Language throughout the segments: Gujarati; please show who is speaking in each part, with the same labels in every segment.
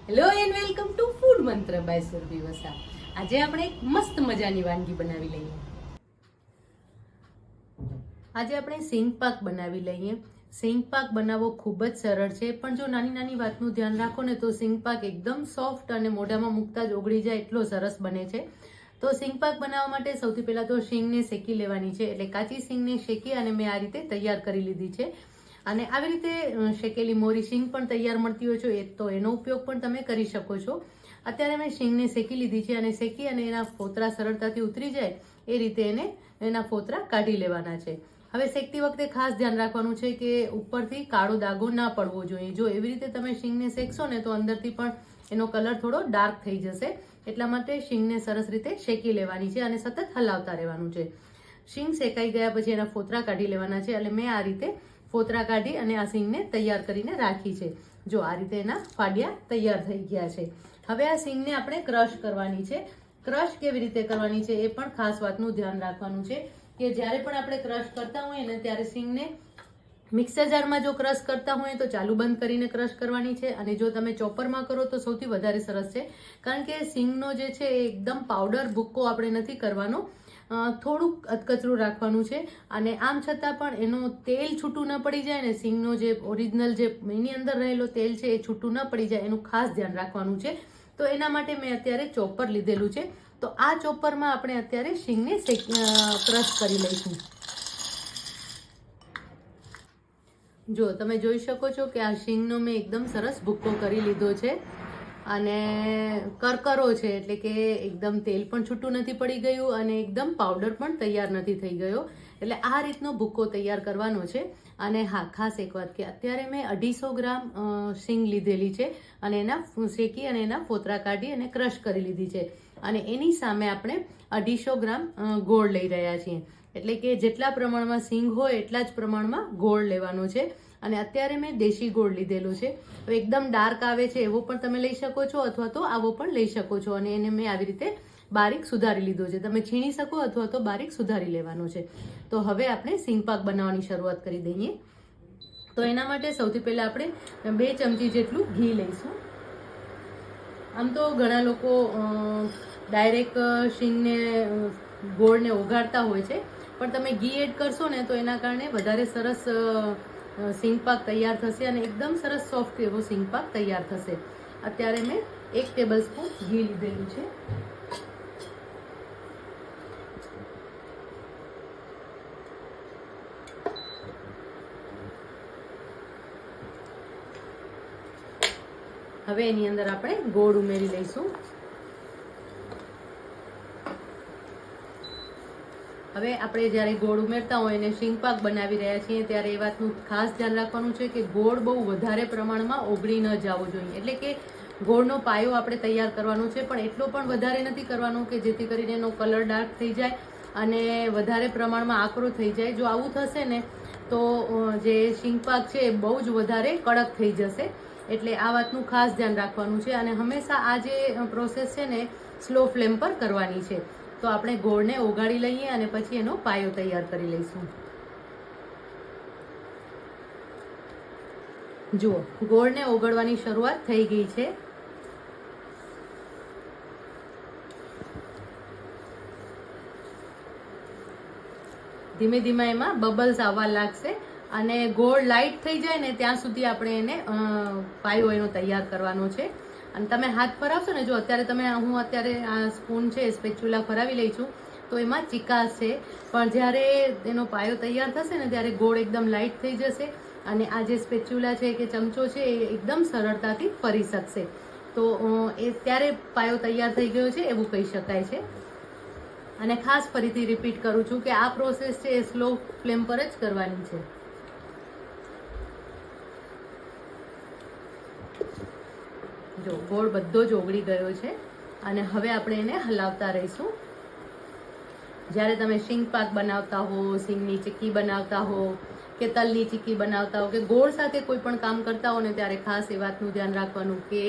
Speaker 1: Hello and welcome to food મંત્ર બાય સુરભી વસા. આજે આપણે એક મસ્ત મજાની વાનગી બનાવી લઈએ. આજે આપણે સિંગ પાક બનાવી લઈએ. સિંગ પાક બનાવવો ખૂબ જ સરળ છે, પણ જો નાની નાની વાતનું ધ્યાન રાખો ને તો સિંગ પાક એકદમ સોફ્ટ અને મોઢામાં મૂકતા જ ઓગળી જાય એટલો સરસ બને છે. તો સિંગ પાક બનાવવા માટે સૌથી પહેલા તો શીંગને શેકી લેવાની છે. એટલે કાચી શીંગને શેકી અને મેં આ રીતે તૈયાર કરી લીધી છે. અને આવી રીતે શેકેલી મોરી શીંગ પણ તૈયાર મળતી હોય છે, તો એનો ઉપયોગ પણ તમે કરી શકો છો. અત્યારે મેં શીંગને શેકી લીધી છે અને શેકી અને એના ફોતરા સરળતાથી ઉતરી જાય એ રીતે એના ફોતરા કાઢી લેવાના છે. હવે શેકતી વખતે ખાસ ધ્યાન રાખવાનું છે કે ઉપરથી કાળો દાગો ના પડવો જોઈએ. જો એવી રીતે તમે શીંગને શેકશો ને તો અંદરથી પણ એનો કલર થોડો ડાર્ક થઈ જશે. એટલા માટે શીંગને સરસ રીતે શેકી લેવાની છે અને સતત હલાવતા રહેવાનું છે. શીંગ શેકાઈ ગયા પછી એના ફોતરા કાઢી લેવાના છે. એટલે મેં આ રીતે ફોતરા કાઢી અને આ શીંગને તૈયાર કરીને રાખી છે. જો આ રીતે એના ફાડિયા તૈયાર થઈ ગયા છે. હવે આ શીંગને આપણે ક્રશ કરવાની છે. ક્રશ કેવી રીતે કરવાની છે એ પણ ખાસ વાતનું ધ્યાન રાખવાનું છે કે જ્યારે પણ આપણે ક્રશ કરતા હોઈએ ને ત્યારે શીંગને મિક્સર જારમાં જો ક્રશ કરતા હોય તો ચાલુ બંધ કરીને ક્રશ કરવાની છે, અને જો તમે ચોપરમાં કરો તો સૌથી વધારે સરસ છે. કારણ કે શીંગનો જે છે એ એકદમ પાવડર ભૂક્કો આપણે નથી કરવાનો, થોડુંક અધકચરું રાખવાનું છે. અને આમ છતાં પણ એનું તેલ છૂટું ન પડી જાય ને, શીંગનો જે ઓરિજિનલ જે એની અંદર રહેલો તેલ છે એ છૂટું ન પડી જાય એનું ખાસ ધ્યાન રાખવાનું છે. તો એના માટે મેં અત્યારે ચોપર લીધેલું છે. તો આ ચોપરમાં આપણે અત્યારે શીંગને ક્રશ કરી લઈશું. જો તમે જોઈ શકો છો કે આ શીંગનો મેં એકદમ સરસ ભૂક્કો કરી લીધો છે અને કરકરો છે, એટલે કે એકદમ તેલ પણ છૂટું નથી પડી ગયું અને એકદમ પાવડર પણ તૈયાર નથી થઈ ગયો. એટલે આ રીતનો ભૂક્કો તૈયાર કરવાનો છે. અને હા, ખાસ એક વાત કે અત્યારે મેં 250 ગ્રામ શીંગ લીધેલી છે અને એના શેકી અને એના ફોતરા કાઢી અને ક્રશ કરી લીધી છે. અને એની સામે આપણે 250 ગ્રામ ગોળ લઈ રહ્યા છીએ. એટલે કે જેટલા પ્રમાણમાં શીંગ હોય એટલા જ પ્રમાણમાં ગોળ લેવાનો છે. અને અત્યારે મેં દેશી ગોળ લીધેલો છે. તો એકદમ ડાર્ક આવે છે એવો પણ તમે લઈ શકો છો, અથવા તો આવો પણ લઈ શકો છો. અને એને મેં આવી રીતે બારીક સુધારી લીધો છે. તમે છીણી શકો અથવા તો બારીક સુધારી લેવાનો છે. તો હવે આપણે સિંગ પાક બનાવવાની શરૂઆત કરી દઈએ. તો એના માટે સૌથી પહેલા આપણે 2 ચમચી જેટલું ઘી લઈશું. આમ તો ઘણા લોકો ડાયરેક્ટ શીંગને ગોળને ઓગાળતા હોય છે, પણ તમે ઘી એડ કરશો ને તો એના કારણે વધારે સરસ સિંગ પાક તૈયાર થશે અને એકદમ સરસ સોફ્ટ એવો સિંગ પાક તૈયાર થશે. અત્યારે મેં 1 ટેબલ સ્પૂન ઘી લીધેલું છે. હવે એની અંદર આપણે ગોળ ઉમેરી લઈશું. હવે આપણે જ્યારે ગોળ ઉમેરતા હોય અને શીંગ પાક બનાવી રહ્યા છીએ ત્યારે એ વાતનું ખાસ ધ્યાન રાખવાનું છે કે ગોળ બહુ વધારે પ્રમાણમાં ઓગળી ન જવો જોઈએ. એટલે કે ગોળનો પાયો આપણે તૈયાર કરવાનો છે, પણ એટલો પણ વધારે નથી કરવાનો કે જેથી કરીને એનો કલર ડાર્ક થઈ જાય અને વધારે પ્રમાણમાં આકરો થઈ જાય. જો આવું થશે ને તો જે શીંગ પાક છે એ બહુ જ વધારે કડક થઈ જશે. એટલે આ વાતનું ખાસ ધ્યાન રાખવાનું છે. અને હંમેશા આ જે પ્રોસેસ છે ને સ્લો ફ્લેમ પર કરવાની છે. તો આપણે ગોળને ઓગાળી લઈએ અને પછી એનો પાયો તૈયાર કરી લઈશું. જુઓ, ગોળને ઓગળવાની શરૂઆત થઈ ગઈ છે. ધીમે ધીમે એમાં બબલ્સ આવવા લાગશે અને ગોળ લાઇટ થઈ જાય ને ત્યાં સુધી આપણે એને પાયો એનો તૈયાર કરવાનો છે. અને તમે હાથ ફરાવશો ને, જો અત્યારે હું અત્યારે આ સ્પૂન છે સ્પેચ્યુલા ફરાવી લઈ છું તો એમાં ચિકાસ છે, પણ જ્યારે એનો પાયો તૈયાર થશે ને ત્યારે ગોળ એકદમ લાઇટ થઈ જશે અને આ જે સ્પેચ્યુલા છે કે ચમચો છે એ એકદમ સરળતાથી ફરી શકશે. તો એ ત્યારે પાયો તૈયાર થઈ ગયો છે એવું કહી શકાય છે. અને ખાસ ફરીથી રિપીટ કરું છું કે આ પ્રોસેસ છે એ સ્લો ફ્લેમ પર જ કરવાની છે. જો ગોળ બધો જ ઓગળી ગયો છે અને હવે આપણે એને હલાવતા રહીશું. જ્યારે તમે શીંગ પાક બનાવતા હો, શીંગની ચીક્કી બનાવતા હો કે તલની ચીક્કી બનાવતા હો કે ગોળ સાથે કોઈ પણ કામ કરતા હો ને ત્યારે ખાસ એ વાતનું ધ્યાન રાખવાનું કે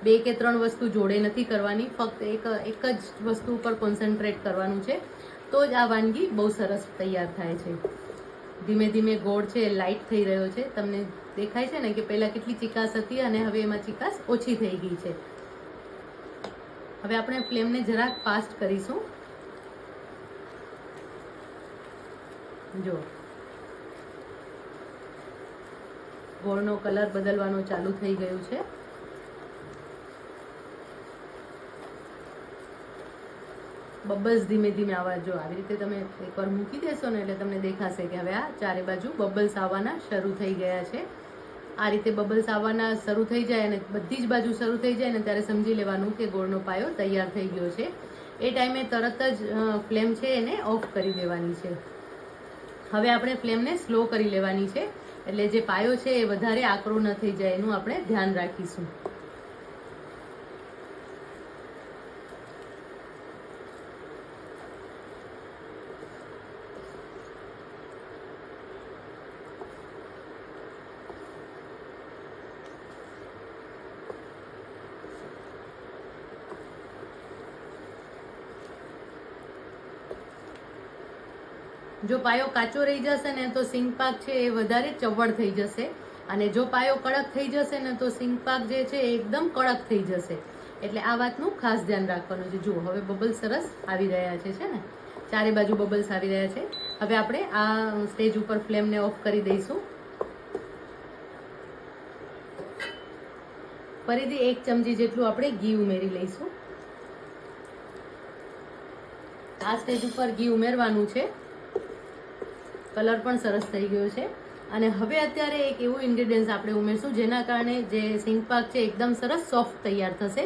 Speaker 1: 2 કે 3 વસ્તુ જોડે નથી કરવાની. ફક્ત એક જ વસ્તુ ઉપર કોન્સન્ટ્રેટ કરવાનું છે. તો જ આ વાનગી બહુ સરસ તૈયાર થાય છે. ધીમે ધીમે ગોળ છે લાઇટ થઈ રહ્યો છે, તમને દેખાય છે ને કે પહેલા કેટલી ચીકાશ હતી અને હવે એમાં ચીકાશ ઓછી થઈ ગઈ છે. હવે આપણે ફ્લેમને જરાક ફાસ્ટ કરીશું. જો ગોળનો કલર બદલવાનો ચાલુ થઈ ગયું છે. બબલ્સ ધીમે ધીમે આવવા, જો આવી રીતે તમે એકવાર મૂકી દેશો ને એટલે તમને દેખાશે કે હવે આ ચારે બાજુ બબલ્સ આવવાના શરૂ થઈ ગયા છે. આ રીતે બબલ્સ આવવાના શરૂ થઈ જાય અને બધી જ બાજુ શરૂ થઈ જાય ને ત્યારે સમજી લેવાનું કે ગોળનો પાયો તૈયાર થઈ ગયો છે. એ ટાઈમે તરત જ ફ્લેમ છે એને ઓફ કરી દેવાની છે. હવે આપણે ફ્લેમને સ્લો કરી લેવાની છે, એટલે જે પાયો છે એ વધારે આકરો ન થઈ જાય એનું આપણે ધ્યાન રાખીશું. જો પાયો કાચો રહી જશે ને તો સિંગ પાક છે એ વધારે ચવડ થઈ જશે, અને જો પાયો કડક થઈ જશે ને તો સિંગ પાક જે છે એ એકદમ કડક થઈ જશે. એટલે આ વાતનું ખાસ ધ્યાન રાખવાનું છે. જુઓ હવે બબલ્સ સરસ આવી રહ્યા છે ને, ચારે બાજુ બબલ્સ આવી રહ્યા છે. હવે આપણે આ સ્ટેજ ઉપર ફ્લેમને ઓફ કરી દઈશું. ફરીથી 1 ચમચી જેટલું આપણે ઘી ઉમેરી લઈશું. આ સ્ટેજ ઉપર ઘી ઉમેરવાનું છે. કલર પણ સરસ થઈ ગયો છે. અને હવે અત્યારે એક એવું ઇન્ગ્રેડિયન્ટ આપણે ઉમેરશું જેના કારણે જે સિંગ પાક છે એકદમ સરસ સોફ્ટ તૈયાર થશે,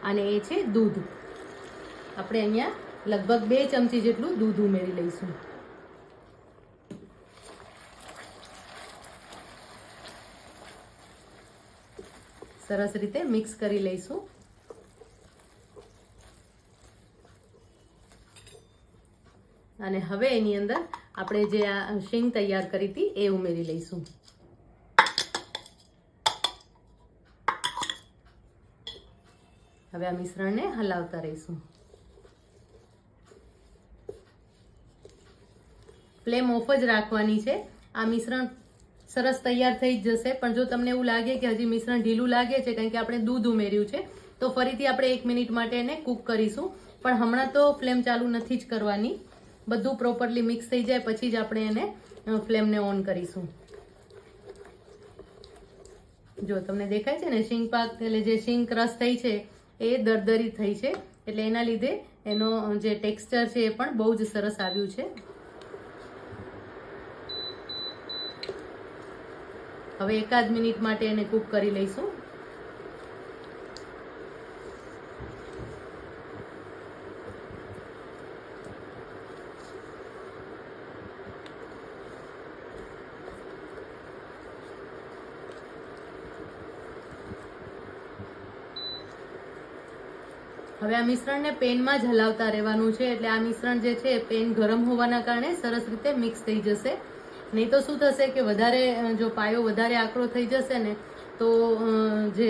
Speaker 1: અને એ છે દૂધ. આપણે અહીંયા લગભગ 2 ચમચી જેટલું દૂધ ઉમેરી લઈશું. સરસ રીતે મિક્સ કરી લઈશું. અને હવે એની અંદર આપણે જે આ શીંગ તૈયાર કરી હતી એ ઉમેરી લઈશું. હવે આ મિશ્રણને હલાવતા રહીશું. ફ્લેમ ઓફ જ રાખવાની છે. આ મિશ્રણ સરસ તૈયાર થઈ જ જશે, પણ જો તમને એવું લાગે કે હજી મિશ્રણ ઢીલું લાગે છે કારણ કે આપણે દૂધ ઉમેર્યું છે, તો ફરીથી આપણે 1 મિનિટ માટે એને કૂક કરીશું. પણ હમણાં તો ફ્લેમ ચાલુ નથી જ કરવાની. બધું પ્રોપરલી મિક્સ થઈ જાય પછી જ આપણે એને ફ્લેમને ઓન કરીશું. જો તમને દેખાય છે ને શીંગ પાક, એટલે જે શીંગ ક્રશ થઈ છે એ દરદરી થઈ છે, એટલે એના લીધે એનો જે ટેક્સચર છે એ પણ બહુ જ સરસ આવ્યું છે. હવે 1 મિનિટ માટે એને કૂક કરી લઈશું. હવે આ મિશ્રણને પેનમાં જ હલાવતા રહેવાનું છે, એટલે આ મિશ્રણ જે છે પેન ગરમ હોવાના કારણે સરસ રીતે મિક્સ થઈ જશે. નહીં તો શું થશે કે વધારે જો પાયો વધારે આકરો થઈ જશે ને તો જે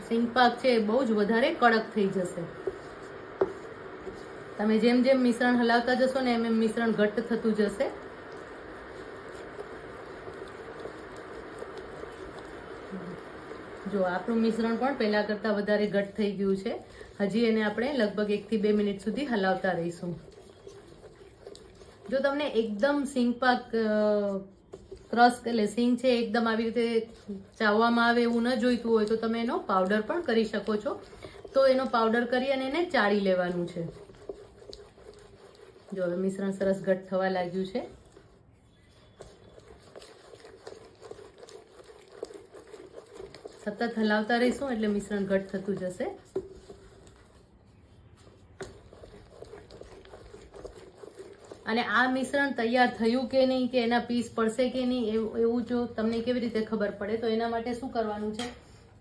Speaker 1: શીંગ પાક છે એ બહુ જ વધારે કડક થઈ જશે. તમે જેમ જેમ મિશ્રણ હલાવતા જશો ને એમ મિશ્રણ ઘટ્ટ થતું જશે. જો આપણું મિશ્રણ પણ પહેલા કરતા વધારે ઘટ્ટ થઈ ગયું છે. હજી એને આપણે લગભગ 1 થી 2 મિનિટ સુધી હલાવતા રહીશું. જો તમને એકદમ સિંગ પાક ક્રશ, એટલે સિંગ છે એકદમ આવી રીતે ચાવવામાં આવે એવું ન જોઈતું હોય તો તમે એનો પાવડર પણ કરી શકો છો. તો એનો પાવડર કરી અને એને ચાળી લેવાનું છે. જો હવે મિશ્રણ સરસ ઘટ્ટ થવા લાગ્યું છે. સતત હલાવતા રહીશું એટલે મિશ્રણ ઘટ્ટ થતું જશે. અને આ મિશ્રણ તૈયાર થયું કે નહીં, કે એના પીસ પડશે કે નહીં, એવું જો તમને કેવી રીતે ખબર પડે, તો એના માટે શું કરવાનું છે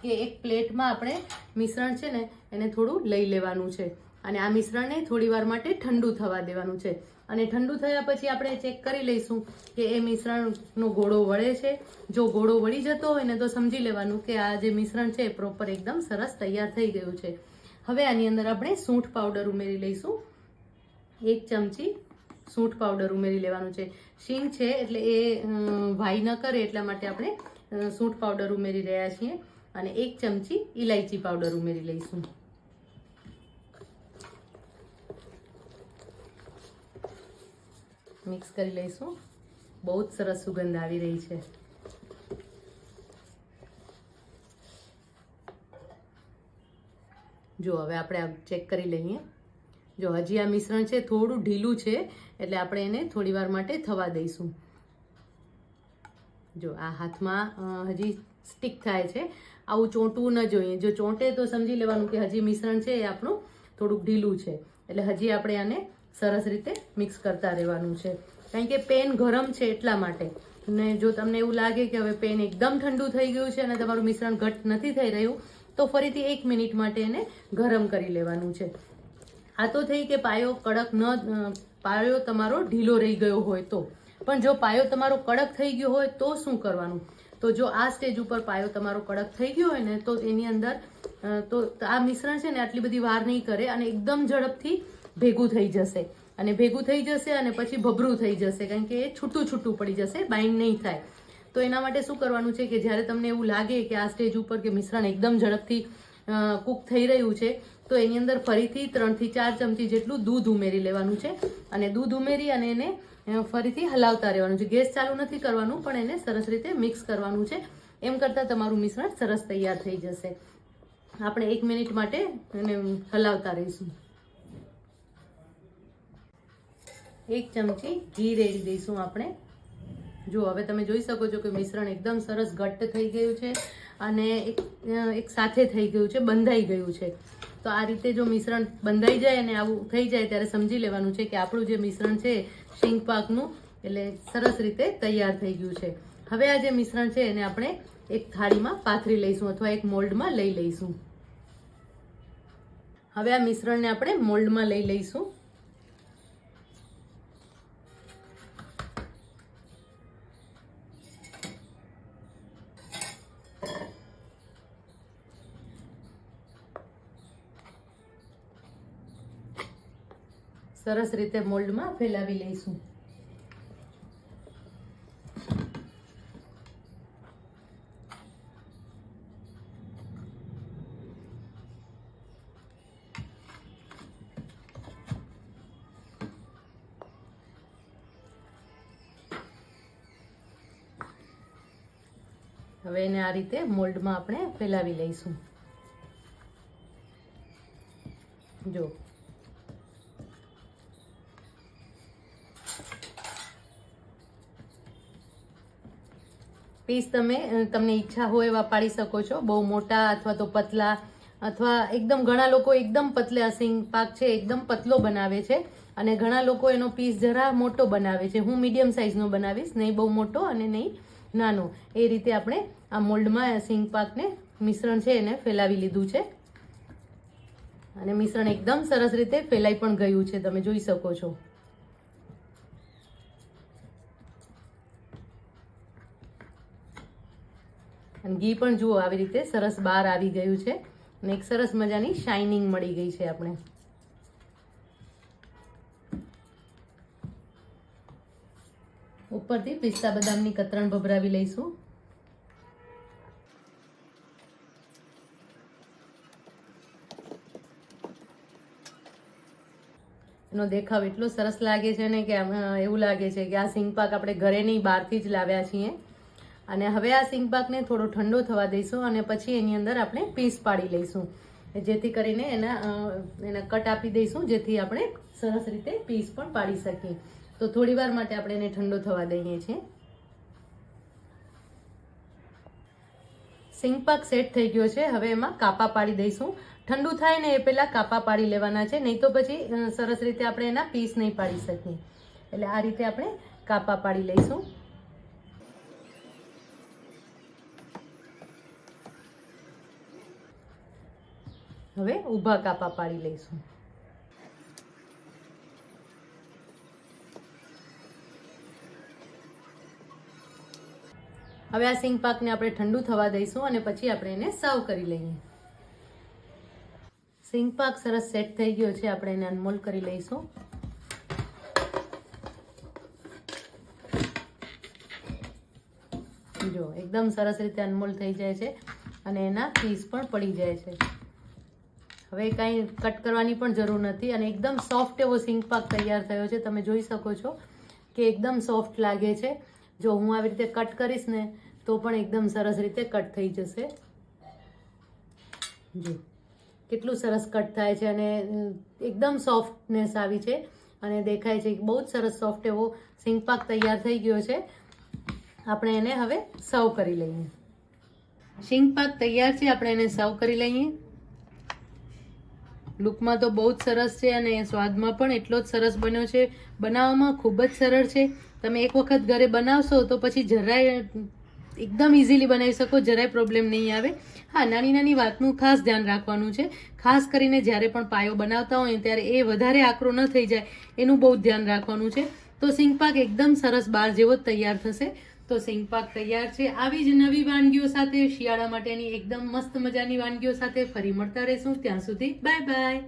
Speaker 1: કે એક પ્લેટમાં આપણે મિશ્રણ છે ને એને થોડું લઈ લેવાનું છે, અને આ મિશ્રણને થોડી વાર માટે ઠંડુ થવા દેવાનું છે. અને ઠંડુ થયા પછી આપણે ચેક કરી લઈશું કે એ મિશ્રણનો ગોળો વળે છે. જો ગોળો વળી જતો હોય ને તો સમજી લેવાનું કે આ જે મિશ્રણ છે પ્રોપર એકદમ સરસ તૈયાર થઈ ગયું છે. હવે આની અંદર આપણે સૂંઠ પાવડર ઉમેરી લઈશું. 1 ચમચી સૂંઠ પાવડર ઉમેરી લેવાનું છે. શીંગ છે એટલે એ વાઈ ન કરે એટલા માટે આપણે સૂંઠ પાવડર ઉમેરી રહ્યા છીએ અને 1 ચમચી ઇલાયચી પાવડર ઉમેરી લઈશું. મિક્સ કરી લઈશું. બહુ જ સરસ સુગંધ આવી રહી છે. જો હવે આપણે આ ચેક કરી લઈએ. જો હજી આ મિશ્રણ છે થોડું ઢીલું છે, એટલે આપણે એને થોડી વાર માટે થવા દઈશું. જો આ હાથમાં હજી સ્ટિક થાય છે, આવું ચોંટવું ન જોઈએ. જો ચોંટે તો સમજી લેવાનું કે હજી મિશ્રણ છે એ આપણું થોડુંક ઢીલું છે. એટલે હજી આપણે આને સરસ રીતે મિક્સ કરતા રહેવાનું છે, કારણ કે પેન ગરમ છે એટલા માટે. અને જો તમને એવું લાગે કે હવે પેન એકદમ ઠંડુ થઈ ગયું છે અને તમારું મિશ્રણ ઘટ નથી થઈ રહ્યું, તો ફરીથી 1 મિનિટ માટે એને ગરમ કરી લેવાનું છે. આ તો થઈ કે પાયો પાયો તમારો ઢીલો રહી ગયો હોય તો. પણ જો પાયો તમારો કડક થઈ ગયો હોય તો શું કરવાનું? તો જો આ સ્ટેજ ઉપર પાયો તમારો કડક થઈ ગયો હોય ને, તો એની અંદર તો આ મિશ્રણ છે ને આટલી બધી વાર નહીં કરે અને એકદમ ઝડપથી ભેગું થઈ જશે. અને ભેગું થઈ જશે અને પછી ભભરું થઈ જશે, કારણ કે એ છૂટું છૂટું પડી જશે, બાઇન્ડ નહીં થાય. તો એના માટે શું કરવાનું છે કે જ્યારે તમને એવું લાગે કે આ સ્ટેજ ઉપર કે મિશ્રણ એકદમ ઝડપથી કૂક થઈ રહ્યું છે, તો એની અંદર ફરીથી 3 થી 4 ચમચી જેટલું દૂધ ઉમેરી લેવાનું છે. અને દૂધ ઉમેરી અને એને ફરીથી હલાવતા રહેવાનું છે. ગેસ ચાલુ નથી કરવાનું, પણ એને સરસ રીતે મિક્સ કરવાનું છે. એમ કરતાં તમારું મિશ્રણ સરસ તૈયાર થઈ જશે. આપણે 1 મિનિટ માટે એને હલાવતા રહીશું. 1 ચમચી ઘી રેડી દઈશું આપણે. જો હવે તમે જોઈ શકો છો કે મિશ્રણ એકદમ સરસ ઘટ્ટ થઈ ગયું છે અને એક સાથે થઈ ગયું છે, બંધાઈ ગયું છે. તો આ રીતે જો મિશ્રણ બંધાઈ જાય અને આવું થઈ જાય ત્યારે સમજી લેવાનું છે કે આપણું જે મિશ્રણ છે શીંગ પાકનું, એટલે સરસ રીતે તૈયાર થઈ ગયું છે. હવે આ જે મિશ્રણ છે એને આપણે એક થાળીમાં પાથરી લઈશું અથવા એક મોલ્ડમાં લઈ લઈશું. હવે આ મિશ્રણને આપણે મોલ્ડમાં લઈ લઈશું. સરસ રીતે મોલ્ડમાં ફેલાવી લઈશું. હવે એને આ રીતે મોલ્ડમાં આપણે ફેલાવી લઈશું. જો પીસ તમને ઈચ્છા હોય એવા પાડી શકો છો, બહુ મોટા અથવા તો પતલા, અથવા એકદમ ઘણા લોકો એકદમ પતલા શીંગ પાક છે એકદમ પતલો બનાવે છે અને ઘણા લોકો એનો પીસ જરા મોટો બનાવે છે. હું મીડિયમ સાઇઝનો બનાવીશ, નહીં બહુ મોટો અને નહીં નાનો. એ રીતે આપણે આ મોલ્ડમાં શીંગ પાકને મિશ્રણ છે એને ફેલાવી લીધું છે અને મિશ્રણ એકદમ સરસ રીતે ફેલાઈ પણ ગયું છે, તમે જોઈ શકો છો. અને ઘી પણ જુઓ આવી રીતે સરસ બહાર આવી ગયું છે અને એક સરસ મજાની શાઇનિંગ મળી ગઈ છે. આપણે ઉપરથી પિસ્તા બદામની કતરણ ભભરાવી લઈશું. એનો દેખાવ એટલો સરસ લાગે છે ને કે એવું લાગે છે કે આ શીંગ પાક આપણે ઘરે નહીં બહારથી જ લાવ્યા છીએ. અને હવે આ શીંગ પાકને થોડો ઠંડો થવા દઈશું અને પછી એની અંદર આપણે પીસ પાડી લઈશું, જેથી કરીને એના કટ આપી દઈશું, જેથી આપણે સરસ રીતે પીસ પણ પાડી શકીએ. તો થોડી વાર માટે આપણે એને ઠંડો થવા દઈએ છીએ. શીંગ પાક સેટ થઈ ગયો છે. હવે એમાં કાપા પાડી દઈશું. ઠંડુ થાય ને એ પહેલા કાપા પાડી લેવાના છે, નહીં તો પછી સરસ રીતે આપણે એના પીસ નહીં પાડી શકીએ. એટલે આ રીતે આપણે કાપા પાડી લઈશું. હવે ઊભા કાપા પાડી લઈશું. હવે આ શીંગ પાકને આપણે ઠંડુ થવા દઈશું અને પછી આપણે એને સર્વ કરી લઈએ. શીંગ પાક સરસ સેટ થઈ ગયો છે. આપણે એને અનમોલ્ડ કરી લઈશું. જો એકદમ સરસ રીતે અનમોલ થઈ જાય છે અને એના પીસ પણ પડી જાય છે. હવે કાંઈ કટ કરવાની પણ જરૂર નથી અને એકદમ સોફ્ટ એવો સિંગ પાક તૈયાર થયો છે. તમે જોઈ શકો છો કે એકદમ સોફ્ટ લાગે છે. જો હું આવી રીતે કટ કરીશ ને તો પણ એકદમ સરસ રીતે કટ થઈ જશે. જો કેટલું સરસ કટ થાય છે અને એકદમ સોફ્ટનેસ આવી છે અને દેખાય છે. બહુ જ સરસ સોફ્ટ એવો સિંગ પાક તૈયાર થઈ ગયો છે. આપણે એને હવે સર્વ કરી લઈએ. સિંગ પાક તૈયાર છે, આપણે એને સર્વ કરી લઈએ. લુકમાં તો બહુ જ સરસ છે અને સ્વાદમાં પણ એટલો જ સરસ બન્યો છે. બનાવવામાં ખૂબ જ સરળ છે. તમે એક વખત ઘરે બનાવશો તો પછી જરાય એકદમ ઇઝીલી બનાવી શકો, જરાય પ્રોબ્લેમ નહીં આવે. હા, નાની નાની વાતનું ખાસ ધ્યાન રાખવાનું છે. ખાસ કરીને જ્યારે પણ પાયો બનાવતા હોય ત્યારે એ વધારે આકરો ન થઈ જાય એનું બહુ ધ્યાન રાખવાનું છે. તો સિંગ પાક એકદમ સરસ બાર જેવો જ તૈયાર થશે. તો સિંગ પાક તૈયાર છે. આવી જ નવી વાનગીઓ સાથે, શિયાળા માટેની એકદમ મસ્ત મજાની વાનગીઓ સાથે ફરી મળતા રહેશું. ત્યાં સુધી બાય બાય.